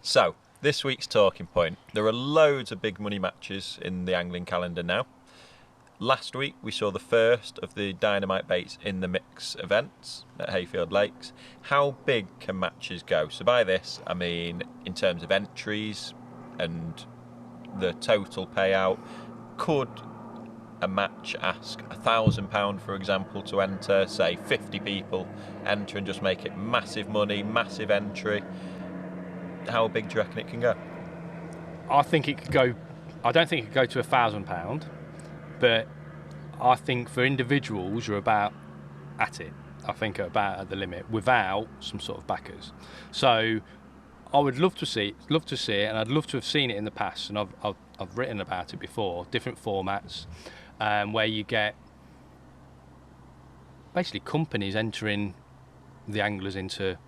So, this week's talking point. There are loads of big money matches in the angling calendar now. Last week we saw the first of the Dynamite Baits in the Mix events at Hayfield Lakes. How big can matches go? So by this I mean in terms of entries and the total payout. Could a match ask £1,000, for example, to enter? Say 50 people enter and just make it massive money, massive entry. How big do you reckon it can go? I think it could go. I don't think it could go to £1,000, but I think for individuals you're about at it. I think about at the limit without some sort of backers. So I would love to see it, and I'd love to have seen it in the past. And I've written about it before. Different formats where you get basically companies entering the anglers into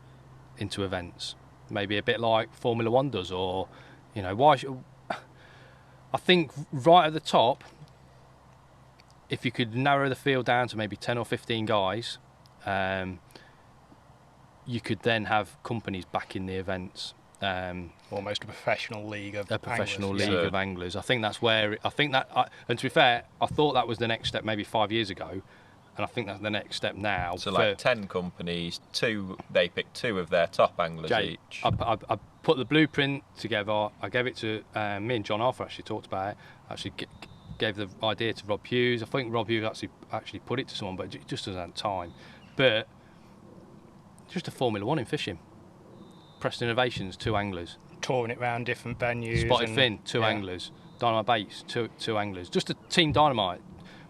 events. Maybe a bit like Formula One does, or I think right at the top, if you could narrow the field down to maybe 10 or 15 guys, you could then have companies backing the events. Almost a professional league of anglers. I think that's where and to be fair, I thought that was the next step maybe 5 years ago. And I think that's the next step now. So like 10 companies, they pick two of their top anglers each. I put the blueprint together. I gave it to me and John Arthur actually talked about it. Actually gave the idea to Rob Hughes. I think Rob Hughes actually put it to someone, but it just doesn't have time. But just a Formula One in fishing. Preston Innovations, 2 anglers. Touring it around different venues. Spotted Fin, 2 anglers. Dynamite Baits, 2 anglers. Just a Team Dynamite.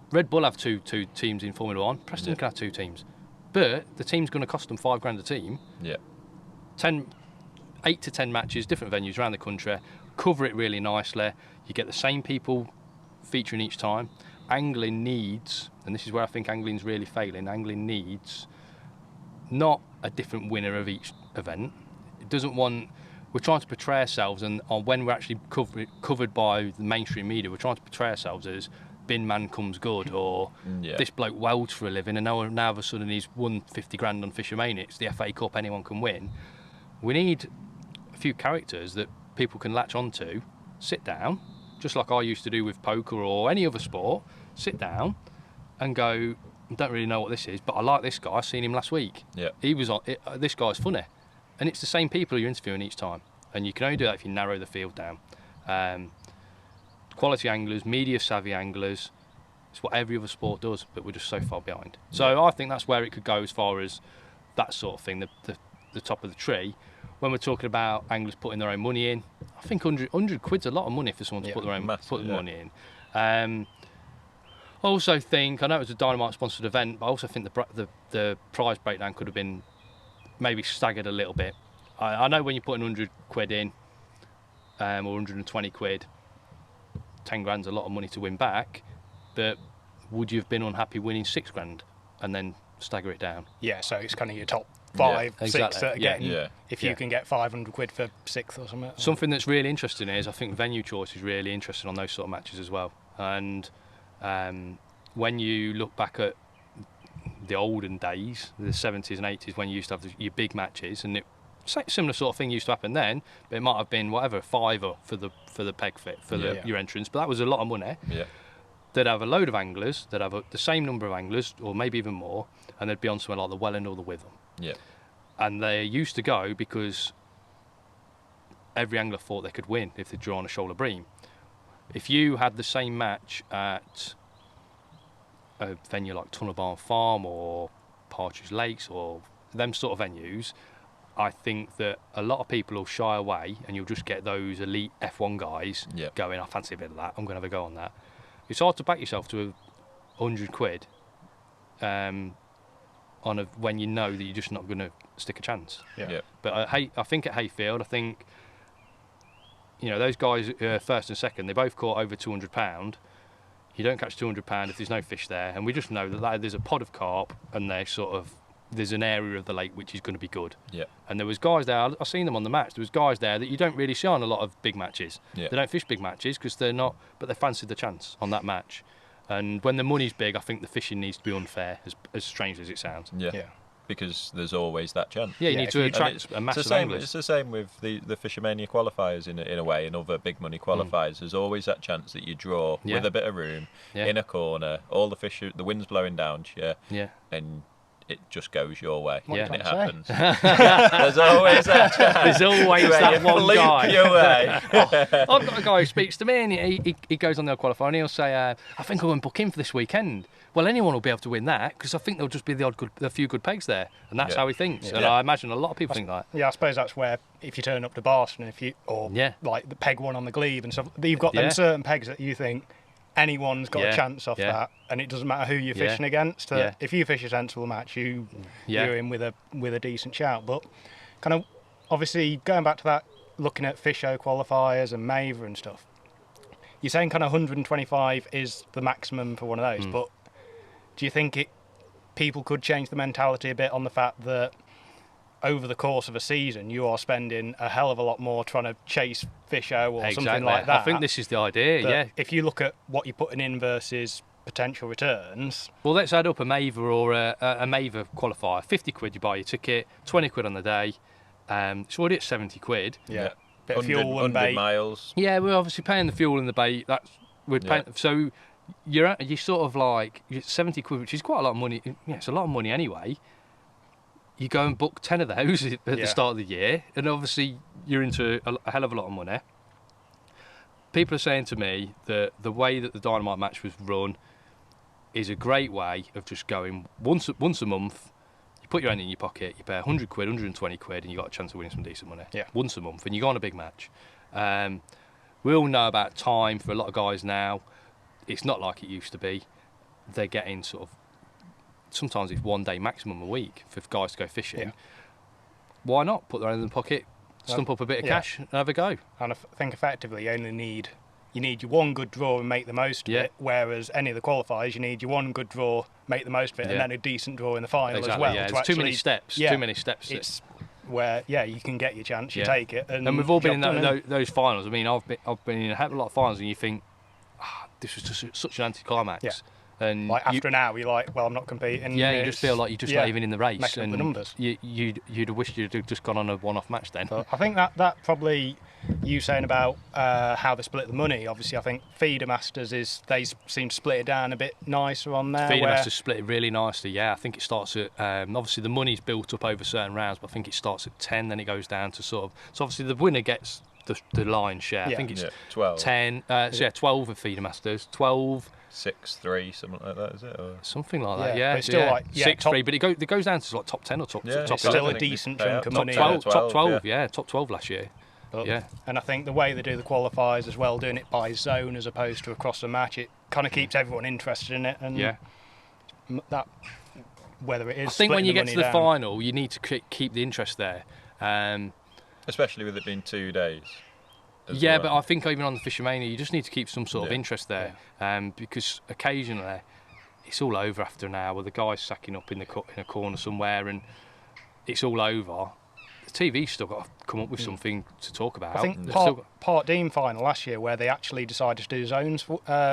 Red Bull have two teams in Formula One. Preston can have 2 teams, but the team's going to cost them £5,000 a team. Yeah. 8 to 10 matches, different venues around the country. Cover it really nicely. You get the same people featuring each time. Angling needs, and this is where I think angling's really failing. Angling needs not a different winner of each event. It doesn't want. We're trying to portray ourselves, and when we're actually covered by the mainstream media, we're trying to portray ourselves as bin man comes good, or this bloke welds for a living, and now all of a sudden he's won 50 grand on Fishermania. It's the FA Cup, anyone can win. We need a few characters that people can latch onto, sit down, just like I used to do with poker or any other sport, sit down and go, I don't really know what this is, but I like this guy, I seen him last week. Yeah. He was on it, this guy's funny. And it's the same people you're interviewing each time. And you can only do that if you narrow the field down. Quality anglers, media savvy anglers, it's what every other sport does, but we're just so far behind. So I think that's where it could go as far as that sort of thing, the top of the tree. When we're talking about anglers putting their own money in, I think 100 quid's a lot of money for someone to put their own money in. I also think, I know it was a Dynamite sponsored event, but I also think the prize breakdown could have been maybe staggered a little bit. I know when you're putting 100 quid in, or 120 quid, 10 grand's a lot of money to win back, but would you have been unhappy winning 6 grand and then stagger it down? Yeah, so it's kind of your top 5, 6 exactly. that are getting, if you can get 500 quid for 6th or something. Something that's really interesting is I think venue choice is really interesting on those sort of matches as well. And when you look back at the olden days, the 70s and 80s, when you used to have your big matches, and similar sort of thing used to happen then, but it might have been whatever, £5 for the peg fit for your entrance, but that was a lot of money. Yeah. They'd have a load of anglers, they'd have the same number of anglers, or maybe even more, and they'd be on somewhere like the Welland or the Witham. Yeah. And they used to go because every angler thought they could win if they drew on a shoal of bream. If you had the same match at a venue like Tunnelbarn Farm or Partridge Lakes or them sort of venues, I think that a lot of people will shy away, and you'll just get those elite F1 guys going, I fancy a bit of that, I'm going to have a go on that. It's hard to back yourself to 100 quid when you know that you're just not going to stick a chance. Yeah. But I think at Hayfield, I think those guys first and second, they both caught over £200. You don't catch £200 if there's no fish there, and we just know that there's a pod of carp, and there's an area of the lake which is going to be good. Yeah. And there was guys there, I've seen them on the match, there was guys there that you don't really see on a lot of big matches. Yeah. They don't fish big matches because they're not, but they fancied the chance on that match. And when the money's big, I think the fishing needs to be unfair, as strange as it sounds. Yeah. because there's always that chance. Yeah, you need to attract a it's the massive same. anglers. It's the same with the Fishermania qualifiers in a way, and other big money qualifiers. There's always that chance that you draw with a bit of room in a corner. All the wind's blowing down to you, and it just goes your way, and it happens. There's always that chance. There's always that one guy. Your way. I've got a guy who speaks to me, and he goes on the qualifier, and he'll say, "I think I'll book in for this weekend." Well, anyone will be able to win that because I think there'll just be a few good pegs there, and that's how he thinks. And I imagine a lot of people think that. Yeah, I suppose that's where if you turn up to Barton, like the peg one on the glebe and stuff, you've got them certain pegs that you think anyone's got a chance off that, and it doesn't matter who you're fishing against. If you fish a sensible match, you're in with a decent shout. But kind of obviously going back to that, looking at Fisho qualifiers and Maver and stuff, you're saying kind of 125 is the maximum for one of those, but do you think people could change the mentality a bit on the fact that over the course of a season you are spending a hell of a lot more trying to chase Fisho or something like that? I think this is the idea, If you look at what you're putting in versus potential returns... Well, let's add up a Maver or a Maver qualifier. 50 quid you buy your ticket, 20 quid on the day. It's already at 70 quid. Yeah. Bit of fuel and 100 bait. miles. Yeah, we're obviously paying the fuel and the bait. So you're sort of like 70 quid, which is quite a lot of money. Yeah, it's a lot of money anyway. You go and book 10 of those at the start of the year, and obviously you're into a hell of a lot of money. People are saying to me that the way that the Dynamite match was run is a great way of just going once a month. You put your hand in your pocket, you pay 100 quid, 120 quid, and you got a chance of winning some decent money. Yeah. Once a month, and you go on a big match. We all know about time for a lot of guys now. It's not like it used to be. They're getting sort of, sometimes it's 1 day maximum a week for guys to go fishing. Yeah. Why not put their hand in the pocket, stump up a bit of cash and have a go? And I think effectively you only need your one good draw and make the most of it, whereas any of the qualifiers you need your one good draw, make the most of it, and then a decent draw in the final as well. Yeah, there's too many steps. Too many steps. It's where you can get your chance, you take it, and we've all been in those finals. I mean, I've been in a hell of a lot of finals, and you think, this was just such an anticlimax. Yeah. And like after an hour, you're like, well, I'm not competing. Yeah, you just feel like you're just not even in the race. Messing up the numbers. You'd have wished you'd have just gone on a one-off match then. But I think that probably, you saying about how they split the money, obviously I think Feeder Masters they seem to split it down a bit nicer on there. Feeder Masters split it really nicely, yeah. I think it starts at, obviously the money's built up over certain rounds, but I think it starts at 10, then it goes down to sort of, so obviously the winner gets the lion's share. I think it's 12. 10, 12 of Feeder Masters, 12... 6-3, something like that, is it? Or? Something like that, But it's still 6-3, but it goes down to like top 10 or top 11. Still a decent chunk of money. Top 12, top 12 last year. And I think the way they do the qualifiers as well, doing it by zone as opposed to across the match, it kind of keeps everyone interested in it. And that, whether it is, I think when you get to the down, final, you need to keep the interest there. Especially with it being 2 days. Yeah, but I think even on the Fishermania, you just need to keep some sort of interest there, because occasionally it's all over after an hour. The guy's sacking up in a corner somewhere, and it's all over. The TV's still got to come up with something to talk about. I think Part Dean final last year, where they actually decided to do zones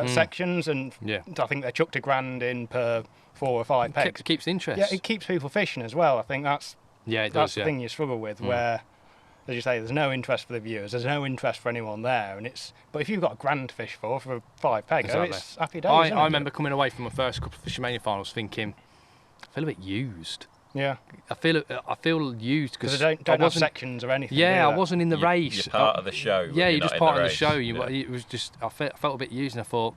sections, and I think they chucked $1,000 in per 4 or 5 pegs. It keeps the interest. Yeah, it keeps people fishing as well. I think that's the thing you struggle with, where, as you say, there's no interest for the viewers, there's no interest for anyone there, but if you've got $1,000 to fish for 5 pegs, it's happy days. I remember coming away from my first couple of Fishermania finals thinking, I feel a bit used. Yeah, I feel used because they don't have sections or anything. Yeah, I wasn't in the race. You're part of the show. Yeah, you're just part of the show. It was just I felt a bit used, and I thought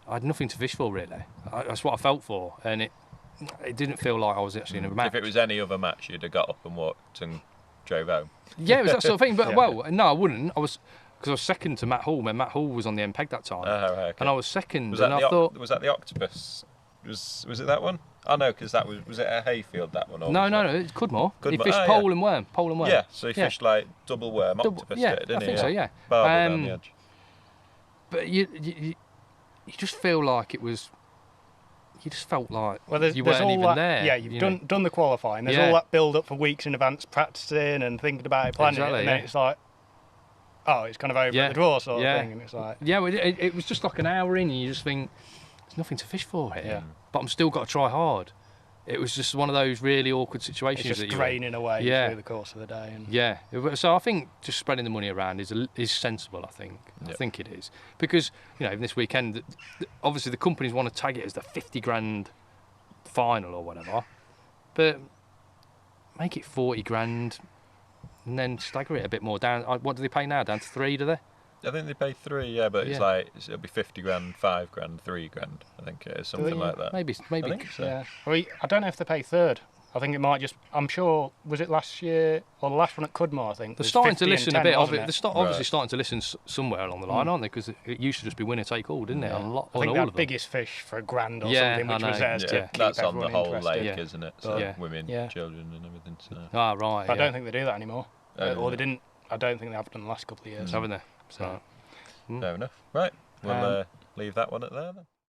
I had nothing to fish for really. That's what I felt for, and it didn't feel like I was actually in a match. If it was any other match, you'd have got up and walked and drove home. Yeah, it was that sort of thing. But well, no, I wouldn't. Because I was second to Matt Hall when Matt Hall was on the MPEG that time, and I was second. Was that the Octopus? Was it that one? Oh no, because that was it a hayfield, that one? Or no, it's Cudmore. He fished pole and worm. Yeah, so he fished like double worm octopus. Didn't I think so. Yeah. Barber down the edge. But you just feel like it was. You just felt like you weren't even there. Yeah, you've done the qualifying. There's all that build up for weeks in advance, practicing and thinking about it, planning it, and then it's like, it's kind of over at the draw sort of thing, and it's like, it was just like an hour in, and you just think there's nothing to fish for here, but I'm still got to try hard, it was just one of those really awkward situations. It's just draining away through the course of the day. And so I think just spreading the money around is sensible. I think it is, because even this weekend, obviously the companies want to tag it as the 50 grand final or whatever, but make it 40 grand and then stagger it a bit more down. What do they pay now? Down to 3, do they? I think they pay 3, but it's it'll be 50 grand, 5 grand, 3 grand. I think it is something like that. Maybe. I think so. Yeah. I don't know if they pay third. I think it might just. I'm sure. Was it last year or the last one at Cudmore? I think they're starting to listen 10, a bit. They're obviously starting to listen somewhere along the line, aren't they? Because it used to just be winner take all, didn't it? I think they had biggest fish for a grand or something, which was theirs to keep that's on the whole interested. lake, isn't it? So women, children, and everything. So. Right. I don't think they do that anymore, or they didn't. I don't think they have done the last couple of years, haven't they? So. Fair enough. Right, we'll leave that one at there then.